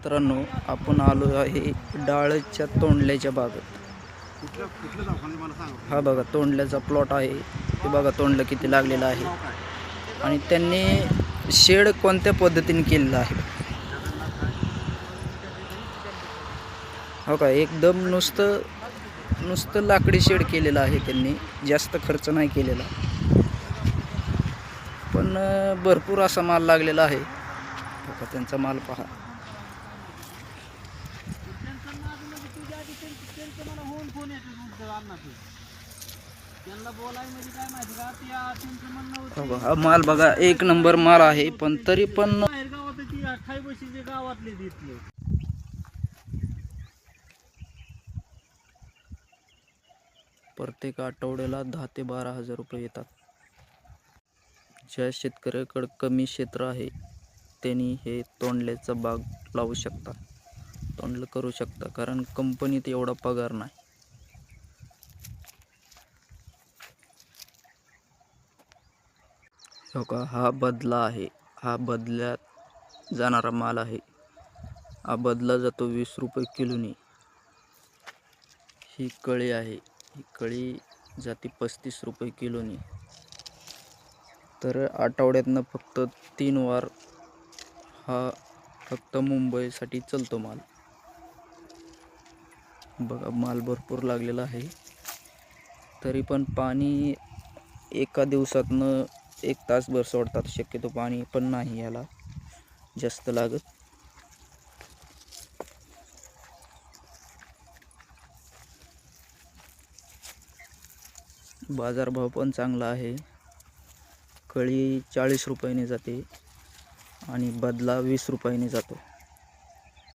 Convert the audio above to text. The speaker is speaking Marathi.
मित्रांनो, आपण आलो आहे डाळच्या तोंडल्याच्या बागेत। हा बघा तोंडल्याचा प्लॉट आहे। हे बघा तोंडलं किती लागलेलं आहे आणि त्यांनी शेड कोणत्या पद्धतीने केलेलं आहे। हो का, एकदम नुसतं लाकडी शेड केलेलं आहे त्यांनी, जास्त खर्च नाही केलेला, पण भरपूर असा माल लागलेला आहे। हो का, त्यांचा माल पहा। हा माल बघा, एक नंबर माल आहे, पण तरी पण प्रत्येक आठवड्याला 10 ते 12 हजार रुपये येतात। ज्या शेतकऱ्याकडे कमी क्षेत्र आहे त्यांनी हे तोंडल्याचा बाग लावू शकता, तोंडलं करू शकता, कारण कंपनीत एवढा पगार नाही। हो का, हा बदला आहे, हा बदल्यात जाणारा माल आहे। हा बदला जातो 20 रुपये किलोनी। ही कळी आहे, ही कळी जाते 35 रुपये किलोनी। तर आठवड्यातनं फक्त 3 वार हा फक्त मुंबईसाठी चलतो माल। बघा, माल भरपूर लागलेला आहे, तरी पण पाणी एका दिवसातनं 1 तासभर सोडतात, शक्यतो पाणी पण नाही याला जास्त लागत। बाजारभाव पण चांगला आहे, कळी 40 रुपयाने जाते आणि बदला 20 रुपयाने जातो।